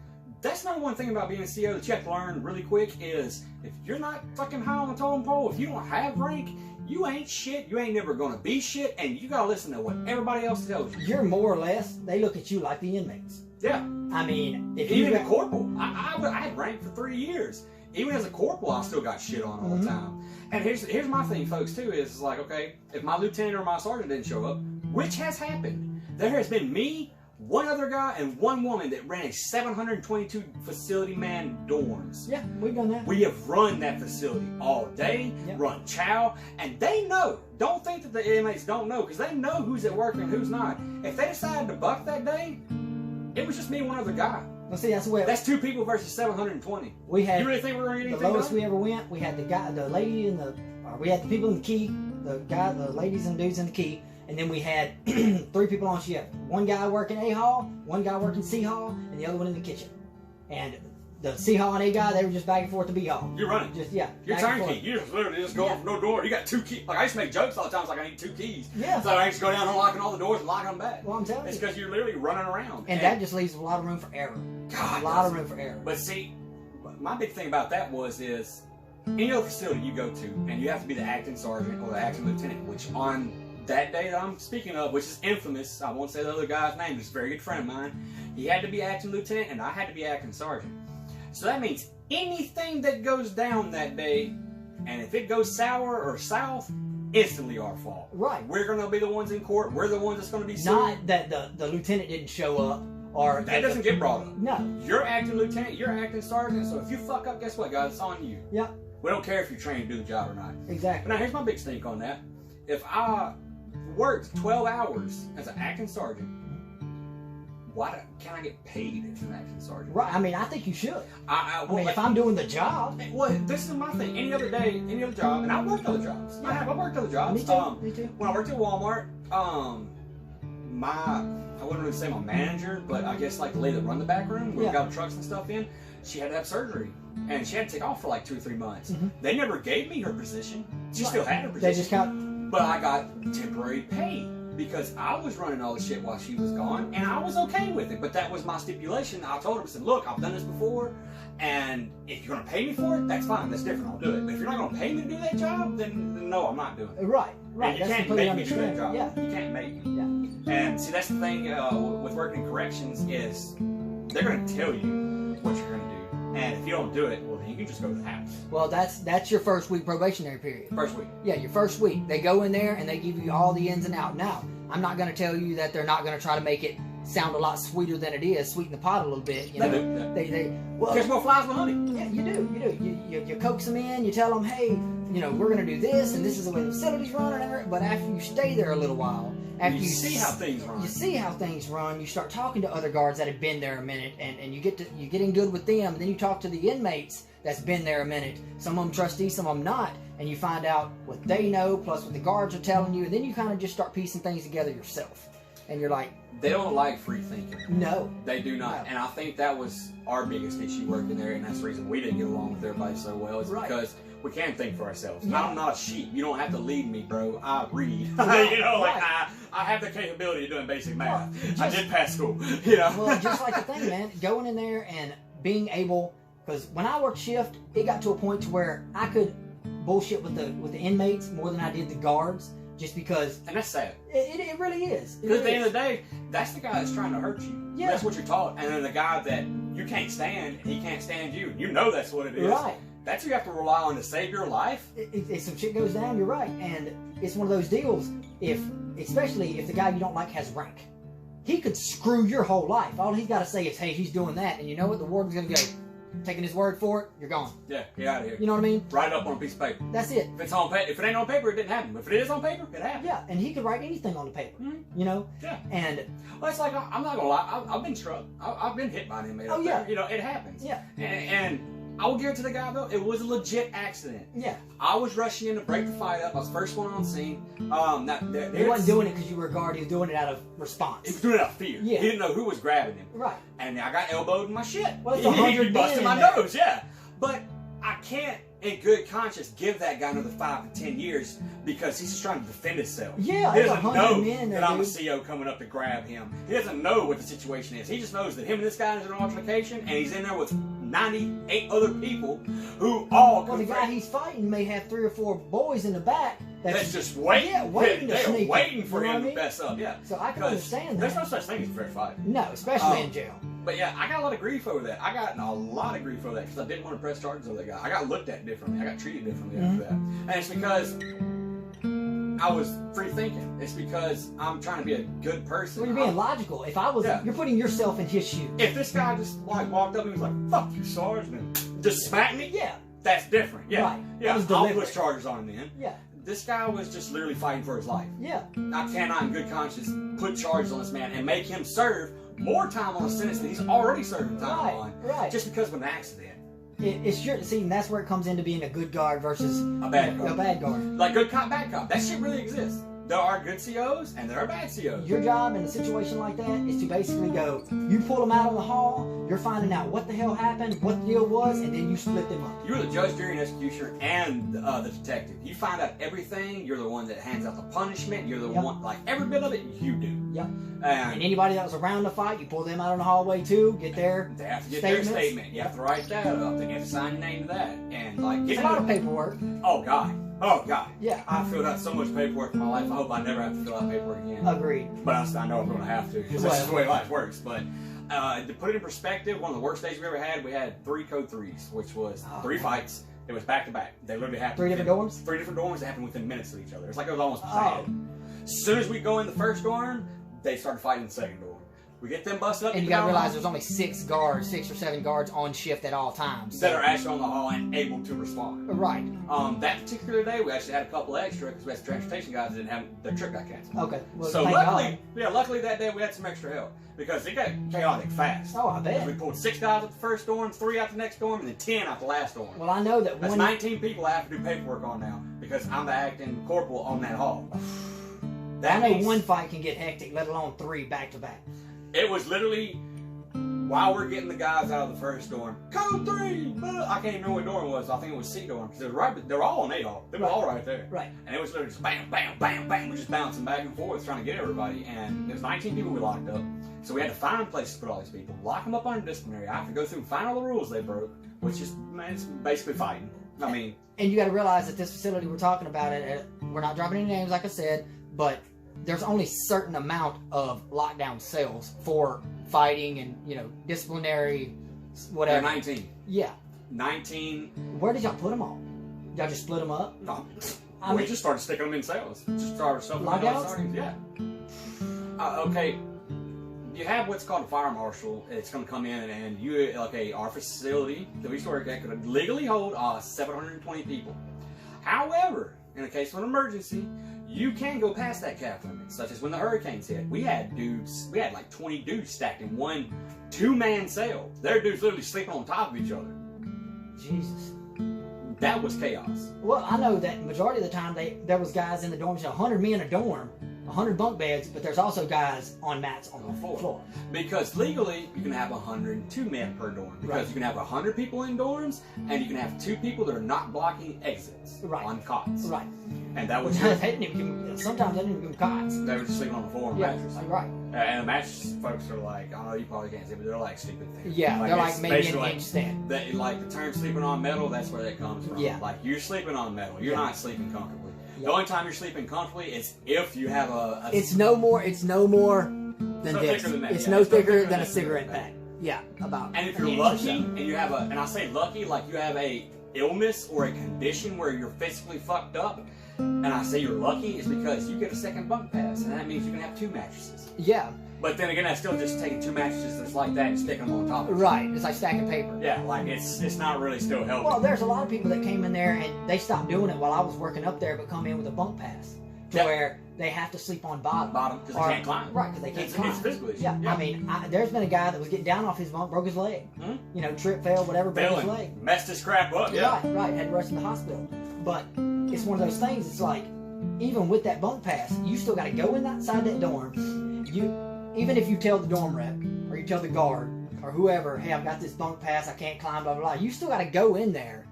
not one thing about being a CEO that you have to learn really quick is if you're not fucking high on the totem pole, if you don't have rank, you ain't shit, you ain't never gonna be shit, and you gotta listen to what everybody else tells you. You're more or less, they look at you like the inmates. Yeah. I mean, if even you a corporal. I had rank for 3 years. Even as a corporal, I still got shit on all the time. And here's my thing, folks, too, is like, okay, if my lieutenant or my sergeant didn't show up, which has happened, there has been me, one other guy, and one woman that ran a 722 facility man dorms. Yeah, we've done that. We have run that facility all day, run chow, and they know. Don't think that the inmates don't know, because they know who's at work and who's not. If they decided to buck that day, it was just me and one other guy. Well, see, that's the way. That's 2 people versus 720. We had. You really think we're going to get the anything lowest done? we ever went? We had the guy, the lady, and we had the people in the key, the ladies and dudes in the key, and then we had 3 people on shift. One guy working A hall, one guy working C hall, and the other one in the kitchen. And the C hall and A guy, they were just back and forth to B hall. You're running. Just You're turnkey. You just literally just go from no door. You got 2 keys. Like I used to make jokes all the time. It's like I need 2 keys. Yeah. So I just go down unlocking all the doors and locking them back. Well, I'm telling It's you. because you're literally running around. And that just leaves a lot of room for error. God, a lot of room for error. But see, my big thing about that is any other facility you go to, and you have to be the acting sergeant or the acting lieutenant, which on that day that I'm speaking of, which is infamous, I won't say the other guy's name, he's a very good friend of mine, he had to be acting lieutenant and I had to be acting sergeant. So that means anything that goes down that day, and if it goes sour or south, instantly our fault. Right. We're going to be the ones in court, we're the ones that's going to be sued. Not that the lieutenant didn't show up. Or that doesn't get brought up. No. You're acting lieutenant, you're acting sergeant, so if you fuck up, guess what, guys? It's on you. Yeah. We don't care if you're trained to do the job or not. Exactly. But now here's my big stink on that. If I worked 12 hours as an acting sergeant, can I get paid as an acting sergeant? Right. I mean, I think you should. I mean, if I'm doing the job. Well, this is my thing. Any other day, any other job, and I've worked other jobs. Yeah. I've worked other jobs. Me too. Me too. When I worked at Walmart, I wouldn't really say my manager, but I guess like the lady that run the back room where we got trucks and stuff in, she had to have surgery. And she had to take off for like 2 or 3 months. They never gave me her position. She still had her position. They just got... But I got temporary pay because I was running all the shit while she was gone, and I was okay with it. But that was my stipulation. I told her, I said, look, I've done this before, and if you're going to pay me for it, that's fine. That's different. I'll do it. But if you're not going to pay me to do that job, then no, I'm not doing it. Right. And you can't make me do that job. Yeah. You can't make me. Yeah. And see, that's the thing with working in corrections is they're going to tell you what you're going to do. And if you don't do it, well, then you can just go to the house. Well, that's your first week probationary period. First week. Yeah, your first week. They go in there and they give you all the ins and outs. Now, I'm not going to tell you that they're not going to try to make it sound a lot sweeter than it is, sweeten the pot a little bit. You know, they well, catch more flies with honey. Yeah, you do. You coax them in. You tell them, hey, you know, we're going to do this, and this is the way the facility's running. But after you stay there a little while, after you see how things run. You see how things run. You start talking to other guards that have been there a minute, and you getting good with them. And then you talk to the inmates that's been there a minute. Some of them trustee, some of them not. And you find out what they know plus what the guards are telling you, and then you kind of just start piecing things together yourself. And you're like, they don't like free thinking. No, they do not. No. And I think that was our biggest issue working there, and that's the reason we didn't get along with everybody so well. Is because we can't think for ourselves. Yeah. I'm not a sheep. You don't have to lead me, bro. I read. You know, like I have the capability of doing basic math. I did pass school. You know. Well, just like the thing, man, going in there and being able, because when I worked shift, it got to a point to where I could bullshit with the inmates more than I did the guards. Just because... And that's sad. It really is. Because at the end of the day, that's the guy that's trying to hurt you. Yeah. That's what you're taught. And then the guy that you can't stand, he can't stand you. You know that's what it is. Right. That's who you have to rely on to save your life. If some shit goes down, you're right. And it's one of those deals, especially if the guy you don't like has rank. He could screw your whole life. All he's got to say is, hey, he's doing that. And you know what? The warden's going to go... Taking his word for it, you're gone. Yeah, get out of here. You know what I mean? Write it up on a piece of paper. That's it. If it's on paper, if it ain't on paper, it didn't happen. If it is on paper, it happened. Yeah, and he could write anything on the paper. You know? Yeah. And well, it's like I'm not gonna lie. I've been struck. I've been hit by an inmate. Oh yeah. There. You know, it happens. Yeah. And I will give it to the guy though. It was a legit accident. Yeah. I was rushing in to break the fight up. I was the first one on scene. He wasn't doing it because you were a guard. He was doing it out of response. He was doing it out of fear. Yeah. He didn't know who was grabbing him. Right. And I got elbowed in my shit. Well, it's He 100 busted men my in there. nose. Yeah. But I can't, in good conscience, give that guy another 5 to 10 years because he's just trying to defend himself. Yeah, he it's doesn't 100 know men there, that I'm a dude. CO coming up to grab him. He doesn't know what the situation is. He just knows that him and this guy is in an altercation, and he's in there with 98 other people who all. Well, the guy he's fighting may have 3 or 4 boys in the back that's just waiting. Yeah, waiting to They're sneak waiting for you know him what I to mean? mess up. Yeah. So I can 'Cause understand there's that. no such thing as a fair fight. No, especially in jail. But yeah, I got a lot of grief over that. I got a lot of grief over that because I didn't want to press charges on that guy. I got looked at differently. I got treated differently after that. And it's because I was free thinking. It's because I'm trying to be a good person. Well, you're being logical. If I was, you're putting yourself in his shoes. If this guy just like walked up and was like, "Fuck you, Sarge," and just smacked me, Yeah. that's different. Yeah, Right. yeah. That was I'll deliberate. push charges on him then. Yeah. This guy was just literally fighting for his life. Yeah. I cannot, in good conscience, put charges on this man and make him serve more time on a sentence than he's already serving time Right, on, right. just because of an accident. It's your see, and that's where it comes into being a good guard versus A bad guard. A bad guard. Like good cop, bad cop. That shit really exists. There are good COs and there are bad COs. Your job in a situation like that is to basically go, you pull them out on the hall, you're finding out what the hell happened, what the deal was, and then you split them up. You're the judge, jury, and executioner, and the detective. You find out everything. You're the one that hands out the punishment. You're the one, like every bit of it, you do. Yep. And And anybody that was around the fight, you pull them out in the hallway too, get their they have to get statements. their statement. You have to write that up. Then you have to sign your name to that. And like, It's get a lot of paperwork. Oh God. Oh God. Yeah. I filled out so much paperwork in my life. I hope I never have to fill out paperwork again. Agreed. But I know I'm going to have to because that's just the way life works. But to put it in perspective, one of the worst days we ever had, we had 3 code 3s, which was 3 fights. It was back to back. They literally happened. 3 different dorms? 3 different dorms that happened within minutes of each other. It's like it was almost Oh. planned. As soon as we go in the first dorm, they started fighting the second dorm. We get them busted up. And you gotta realize there's only 6 or 7 guards on shift at all times. that are actually on the hall and able to respond. Right. That particular day, we actually had a couple extra because we had some transportation guys that didn't have their trip got canceled. Okay. Well, So thank luckily, God. luckily that day we had some extra help because it got chaotic fast. Oh, I bet. We pulled 6 guys at the first dorm, 3 out the next dorm, and then 10 out the last dorm. Well, I know that That's one. 19 people I have to do paperwork on now because I'm the acting corporal on that hall. I know means- one fight can get hectic, let alone 3 back to back. It was literally while we're getting the guys out of the first dorm. Code 3! I can't even remember what dorm it was. I think it was C dorm because they're all on A hall. They were all right there. Right. And it was literally just bam, bam, bam, bam. We're just bouncing back and forth trying to get everybody. And there was 19 people we locked up. So we had to find places to put all these people, lock them up under disciplinary. I have to go through and find all the rules they broke, which is, man, it's basically fighting. I mean, And you got to realize that this facility we're talking about, we're not dropping any names, like I said, but there's only certain amount of lockdown cells for fighting and disciplinary, they're whatever. 19. Yeah. 19. Where did y'all put them all? Y'all just split them up? I We mean- just started sticking them in cells. Just started stuffing them in Lockouts? sardines. Yeah. Okay. You have what's called a fire marshal. It's going to come in and our facility that we used to work at could legally hold 720 people. However, in the case of an emergency, you can go past that cap limit, such as when the hurricanes hit. We had like 20 dudes stacked in one 2-man cell. Their dudes literally sleeping on top of each other. Jesus. That was chaos. Well, I know that majority of the time there was guys in the dorms, 100 men in a dorm, 100 bunk beds, but there's also guys on mats on the floor. Because legally, you can have 102 men per dorm. Because you can have 100 people in dorms, and you can have 2 people that are not blocking exits on cots. Right. And that was Sometimes they didn't even give them cots. they were just sleeping on the floor on Yeah, mattress. right. And the mattress folks are like, I know you probably can't see, but they're like stupid things. Yeah, they're like it's maybe an basically inch thin. That, like the term sleeping on metal, that's where that comes from. Yeah. Like you're sleeping on metal. You're not sleeping comfortably. Yeah. The only time you're sleeping comfortably is if you have a It's no more than no this. thicker than that, It's yeah. no It's no thicker thicker than a than cigarette that. pack. Yeah, about. And if an you're inch or lucky so. and you have and I say lucky, like you have a illness or a condition where you're physically fucked up, and I say you're lucky is because you get a second bunk pass, and that means you can have 2 mattresses. Yeah. But then again, that's still just taking 2 mattresses that's like that and sticking them on top of it. Right. It's like stacking paper. Yeah, like it's not really still helping. Well, there's a lot of people that came in there and they stopped doing it while I was working up there, but come in with a bunk pass. To Yep. where they have to sleep on bottom. Bottom, because they can't climb. Right, because they can't climb. It's physical issue. Yeah. I mean, there's been a guy that was getting down off his bunk, broke his leg. Hmm? You know, trip, fell, whatever, broke his leg. Messed his crap up, yeah. Right, had to rush to the hospital. But it's one of those things, it's like, even with that bunk pass, you still got to go inside that dorm. Even if you tell the dorm rep, or you tell the guard, or whoever, hey, I've got this bunk pass, I can't climb, blah, blah, blah. You still got to go in there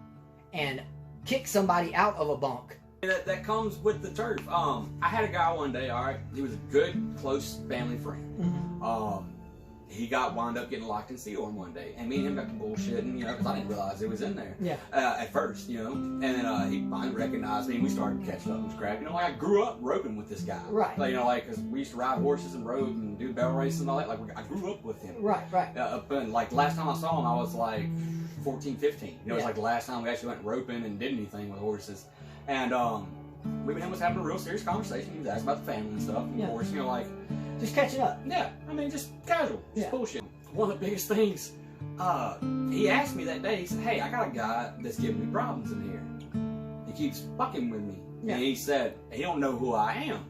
and kick somebody out of a bunk. That comes with the turf. I had a guy one day, all right, he was a good, close family friend. Mm-hmm. He wound up getting locked in C dorm one day, and me and him got to bullshitting, you know, because I didn't realize it was in there. Yeah. At first, you know, and then he finally recognized me, and we started catching up and crap. You know, like I grew up roping with this guy. Right. Like, you know, like, because we used to ride horses and rope and do barrel races and all that. Like, I grew up with him. Right. And like last time I saw him, I was like 14, 15. You know, it was Yeah. like the last time we actually went roping and did anything with horses. And we and him was having a real serious conversation. He was asking about the family and stuff. And Yeah. of course, you know, like, Just catching up. yeah, I mean, just casual, just Yeah. bullshit. One of the biggest things, he asked me that day, he said, hey, I got a guy that's giving me problems in here. He keeps fucking with me. Yeah. And he said, he don't know who I am.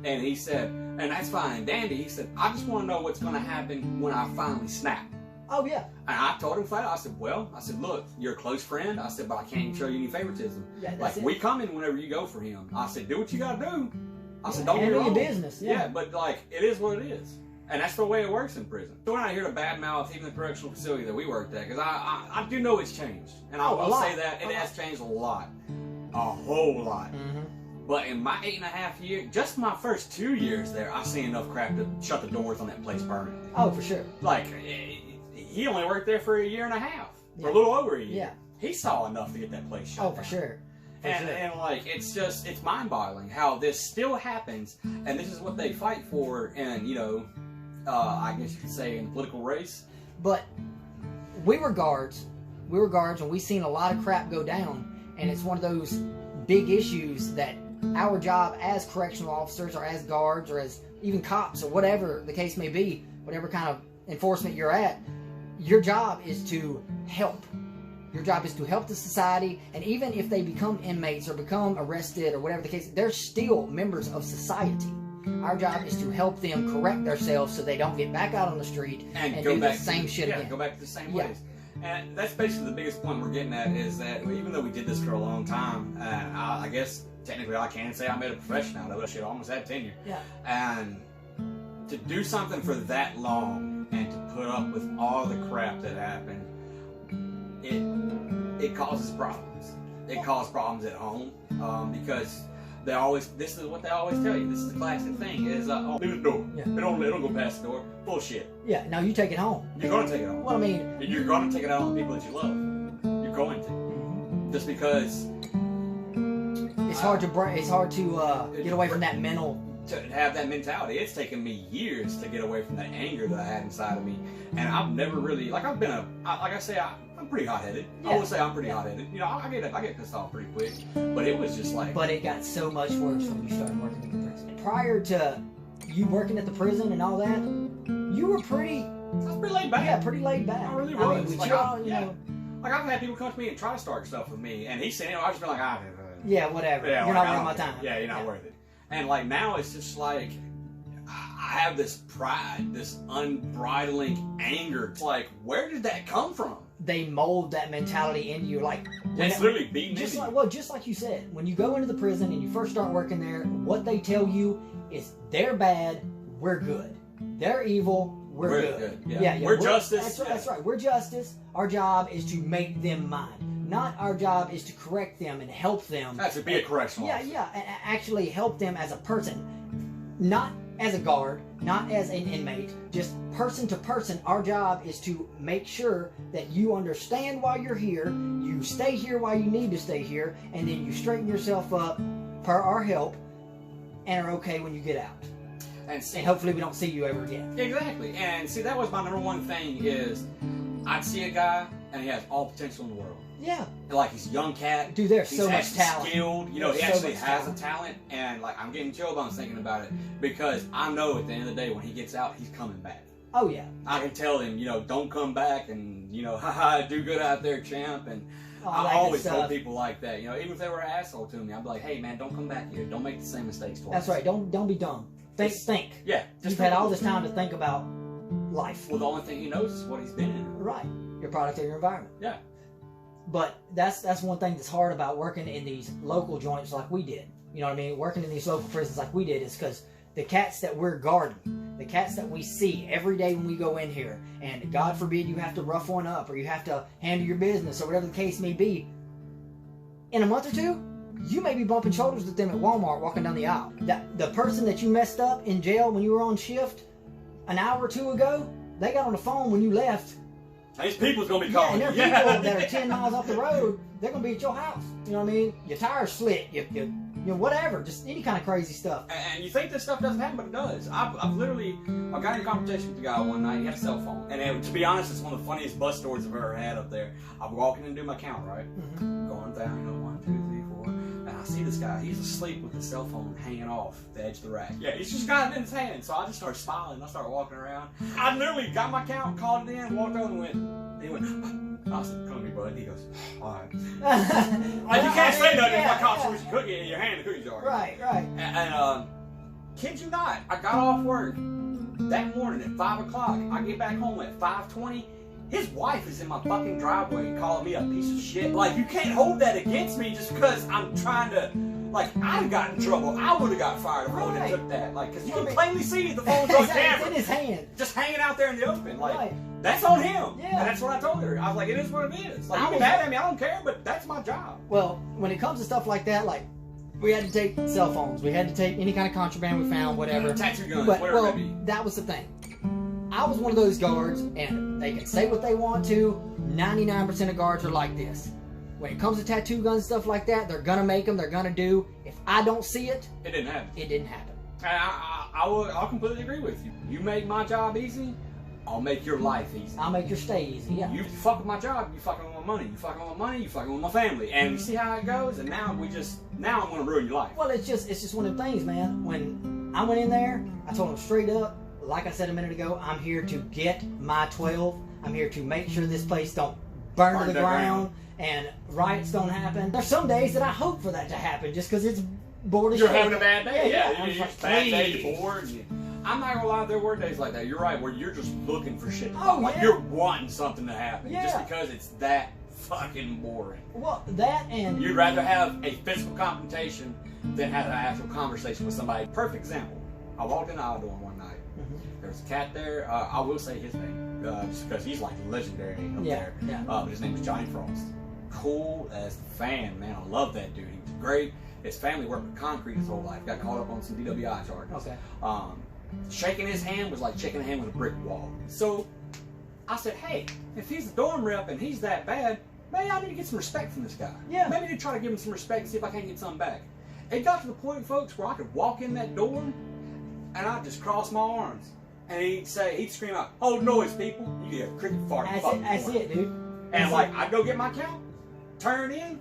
And he said, and that's fine and dandy. He said, I just want to know what's going to happen when I finally snap. Oh, yeah. And I told him flat out, I said, look, you're a close friend. I said, but I can't show you any favoritism. Yeah, like, we come in whenever you go for him. I said, do what you got to do. I said, don't get handle wrong. your business. Yeah, but like, it is what it is. And that's the way it works in prison. So when I hear the bad mouth, even the correctional facility that we worked at, because I do know it's changed. And I will say that it has changed a lot. A whole lot. Mm-hmm. But in my 8.5 years, just my first 2 years there, I've seen enough crap to shut the doors on that place permanently. Oh, for sure. Like, he only worked there for 1.5 years. Yeah. Or a little over a year. Yeah. He saw enough to get that place shut Oh, down. for sure. And like, it's mind-boggling how this still happens, and this is what they fight for, and, you know, I guess you could say in the political race. But we were guards, and we seen a lot of crap go down, and it's one of those big issues that our job as correctional officers, or as guards, or as even cops, or whatever the case may be, whatever kind of enforcement you're at, your job is to help. Your job is to help the society, and even if they become inmates or become arrested or whatever the case, they're still members of society. Our job is to help them correct themselves so they don't get back out on the street and go do back the same shit again. Go back to the same Yeah. ways. And that's basically the biggest point we're getting at, is that even though we did this for a long time, I guess technically I can say I made a profession out of it. Shit, I almost had tenure. Yeah. And to do something for that long and to put up with all the crap that happened, it causes problems. It causes problems at home because this is what they always tell you. This is the classic thing: is leave the door. Yeah. They don't go past the door. Bullshit. Yeah, now you take it home. You're gonna take it home. Well, I mean, You're gonna take it out on the people that you love. You're going to, just because it's hard to get away from that mental. to have that mentality. It's taken me years to get away from that anger that I had inside of me, and I've never really I'm pretty hot-headed. Yeah. I would say I'm pretty hot-headed. You know, I get pissed off pretty quick, but it was just like. But it got so much worse when you started working at the prison. Prior to you working at the prison and all that, you were pretty. I was pretty laid back. Yeah, pretty laid back. I really I mean, was. with Like, y'all, you know. Like, I've had people come to me and try to start stuff with me, and he's saying, I've just been like, Yeah, whatever. yeah, You're like, not worth my time. Yeah, you're not worth it. And like now, it's just like I have this pride, this unbridling anger. It's like, where did that come from? They mold that mentality into you, like It's literally beating just into like you. just like you said, when you go into the prison and you first start working there, what they tell you is they're bad, we're good. They're evil, we're good. Yeah. We're justice. That's right, that's right. We're justice. Our job is to make them mind. Not our job is to correct them and help them. That's to be a correctional officer. Yeah, and actually help them as a person. Not as a guard, not as an inmate, just person to person. Our job is to make sure that you understand why you're here, you stay here while you need to stay here, and then you straighten yourself up per our help and are okay when you get out. And hopefully we don't see you ever again. Exactly. And see, that was my number one thing is I'd see a guy and he has all potential in the world. Yeah. Like, he's a young cat. Dude, there's he's so much talent. Skilled. You know, There's he so actually much has talent. a talent. And, like, I'm getting chill bumps thinking about it because I know at the end of the day when he gets out, he's coming back. Oh, yeah. I can tell him, you know, don't come back and, you know, haha, do good out there, champ. And I always told people like that. You know, even if they were an asshole to me, I'd be like, hey man, don't come back here. Don't make the same mistakes twice. That's right. Don't be dumb. Think. Yeah. You've had all this time to think about life. Well, the only thing he knows is what he's been in. Right. You're a product of your environment. Yeah. But that's one thing that's hard about working in these local joints like we did. You know what I mean? Working in these local prisons like we did is because the cats that we're guarding, the cats that we see every day when we go in here, and God forbid you have to rough one up or you have to handle your business or whatever the case may be, in a month or two, you may be bumping shoulders with them at Walmart walking down the aisle. The person that you messed up in jail when you were on shift an hour or two ago, they got on the phone when you left. These people's gonna be calling. Yeah, and there are people that are 10 miles off the road. They're gonna be at your house. You know what I mean? Your tires slit. You whatever. Just any kind of crazy stuff. And you think this stuff doesn't happen, but it does. I got in a conversation with the guy one night. He had a cell phone, and to be honest, it's one of the funniest bus stories I've ever had up there. I'm walking and do my count, right? Going down, 1, 2, 3, 4, and I see this guy. He's asleep with his cell phone hanging off the edge of the rack. Yeah, he's just got it in his hand. So I just started smiling. I started walking around. I literally got my count, called it in, walked over and went. He went. I said, "Come to me, bud." He goes, "All right." Like you can't say nothing if I caught you with your cookie in your hand, the cookie jar. Right. And kid you not, I got off work that morning at 5 o'clock. I get back home at 5:20. His wife is in my fucking driveway calling me a piece of shit. Like, you can't hold that against me just because I'm trying to, like, I'd have got in trouble. I would have got fired if I would have took that. Like, because you can plainly see the phone's on camera. It's in his hand. Just hanging out there in the open. Like, that's on him. Yeah. And that's what I told her. I was like, it is what it is. Like, you can mad at me, I don't care, but that's my job. Well, when it comes to stuff like that, like, we had to take cell phones. We had to take any kind of contraband we found, whatever. Tattoo guns, but, whatever well, it may be. that was the thing. I was one of those guards, and they can say what they want to. 99% of guards are like this. When it comes to tattoo guns and stuff like that, they're gonna make them. They're gonna do. If I don't see it, it didn't happen. It didn't happen. I'll completely agree with you. You make my job easy, I'll make your life easy. I'll make your stay easy. Yeah. You fuck with my job, you fucking with my money. You fucking with my money, you fucking with my family. And you see how it goes. And now I'm gonna ruin your life. Well, it's just one of the things, man. When I went in there, I told them straight up. Like I said a minute ago, I'm here to get my 12. I'm here to make sure this place don't burn to the ground and riots don't happen. There's some days that I hope for that to happen just because it's bored as shit. You're having a bad day. Yeah. I'm You're like, bad day, you're bored. I'm not gonna lie, there were days like that. You're right, where you're just looking for shit. Like you're wanting something to happen just because it's that fucking boring. Well, that and you'd rather have a physical confrontation than have an actual conversation with somebody. Perfect example. I walked in the aisle door one night. There was a cat there. I will say his name, just because he's like legendary up there. Yeah. But his name was Johnny Frost. Cool as the fan, man. I love that dude. He was great. His family worked with concrete his whole life. Got caught up on some DWI charges. Okay. Shaking his hand was like shaking a hand with a brick wall. So I said, hey, if he's the dorm rep and he's that bad, maybe I need to get some respect from this guy. Yeah. Maybe I need to try to give him some respect and see if I can't get something back. It got to the point, folks, where I could walk in that door and I'd just cross my arms. And he'd scream out, hold noise, people. You get a cricket fart. That's it, dude. And like, I'd go get my count, turn in,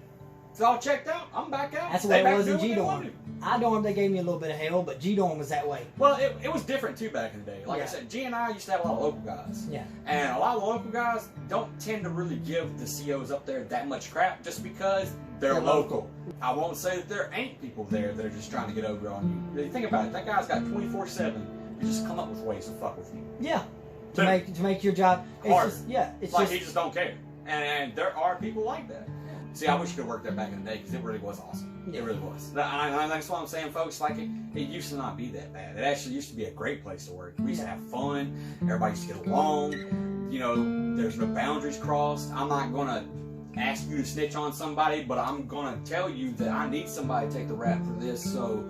it's all checked out, I'm back out. That's the way it was in G-Dorm. I-Dorm, they gave me a little bit of hell, but G-Dorm was that way. Well, it was different too back in the day. Like I said, G and I used to have a lot of local guys. Yeah. And a lot of the local guys don't tend to really give the COs up there that much crap just because they're local. I won't say that there ain't people there that are just trying to get over on you. Think about it, that guy's got 24/7. You just come up with ways to fuck with you. Yeah. To make your job hard. It's like he just don't care. And there are people like that. See, I wish you could work there back in the day because it really was awesome. It really was. That's what I'm saying, folks. Like it used to not be that bad. It actually used to be a great place to work. We used to have fun. Everybody used to get along. You know, there's no boundaries crossed. I'm not gonna ask you to snitch on somebody, but I'm gonna tell you that I need somebody to take the rap for this. So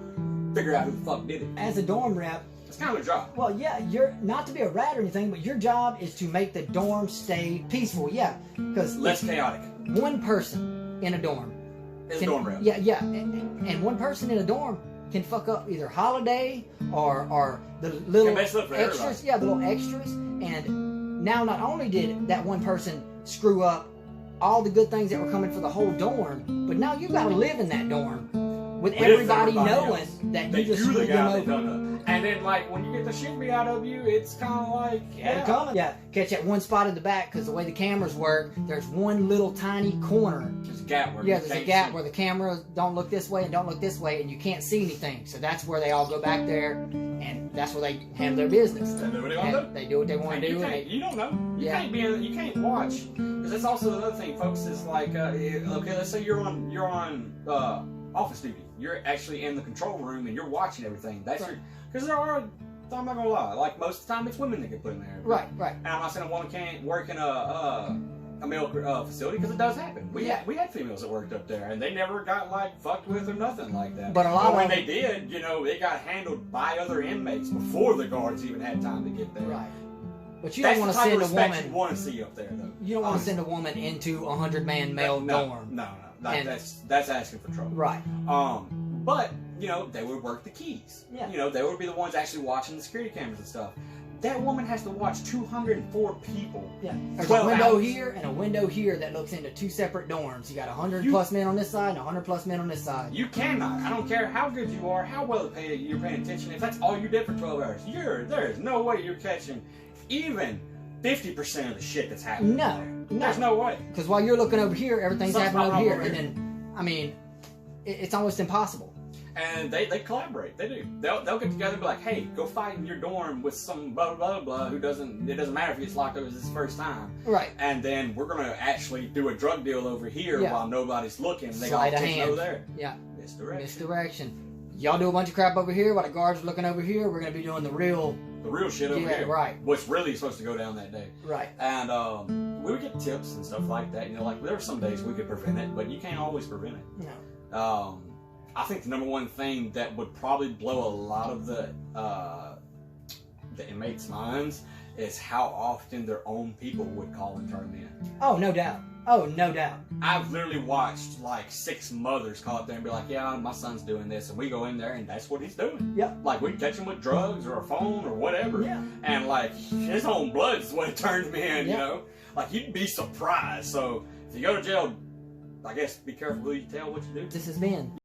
figure out who the fuck did it. As a dorm rep. It's kind of a job. Well, yeah, you're not to be a rat or anything, but your job is to make the dorm stay peaceful. Yeah, because less chaotic. One person in a dorm is a dorm rep. Yeah, and one person in a dorm can fuck up either holiday or the little extras. Everybody. Yeah, the little extras. And now, not only did that one person screw up all the good things that were coming for the whole dorm, but now you got to live in that dorm with everybody knowing that you just screwed them over. And then, like, when you get the shit beat out of you, it's kind of like, catch that one spot in the back, because the way the cameras work, there's one little tiny corner a gap where there's a gap where the cameras don't look this way and don't look this way, and you can't see anything. So that's where they all go back there, and that's where they handle their business. They do what they want to do. They do what they want to do. You don't know. You can't watch, because that's also another thing, folks. Is like, okay, let's say you're on office duty. You're actually in the control room and you're watching everything. That's because there are. I'm not gonna lie. Like most of the time, it's women that get put in there. Right. And I'm not saying a woman can't work in a male facility, because it does happen. We had females that worked up there, and they never got like fucked with or nothing like that. But when they did, they got handled by other inmates before the guards even had time to get there. Right. But you don't want to send a woman. You want to see up there, though. You don't want to send a woman into a 100-man male dorm. No. That's asking for trouble. Right. But they would work the keys. Yeah. They would be the ones actually watching the security cameras and stuff. That woman has to watch 204 people. Yeah. There's a window here and a window here that looks into two separate dorms. You got 100 plus men on this side and 100 plus men on this side. You cannot. I don't care how good you are, how well paid you're paying attention. If that's all you did for 12 hours, there is no way you're catching even 50% of the shit that's happening. No. There's no way. Because while you're looking over here, everything's happening over here. And then, I mean, it's almost impossible. And they collaborate. They do. They'll get together and be like, hey, go fight in your dorm with some blah, blah, blah, who doesn't matter if he gets locked up, it's his first time. Right. And then we're going to actually do a drug deal over here while nobody's looking. They got to go there. Yeah. Misdirection. Y'all do a bunch of crap over here while the guards are looking over here. We're going to be doing the real shit over here. Right. What's really supposed to go down that day. Right. And we would get tips and stuff like that. Like there were some days we could prevent it, but you can't always prevent it. No. I think the number one thing that would probably blow a lot of the inmates' minds is how often their own people would call and turn them in. Oh, no doubt. I've literally watched like 6 mothers call up there and be like, yeah, my son's doing this, and we go in there and that's what he's doing. Yep. Like we catch him with drugs or a phone or whatever. Yeah. And like his own blood is what turned him in, you know? Like you'd be surprised. So if you go to jail, I guess be careful who you tell what you do. This has been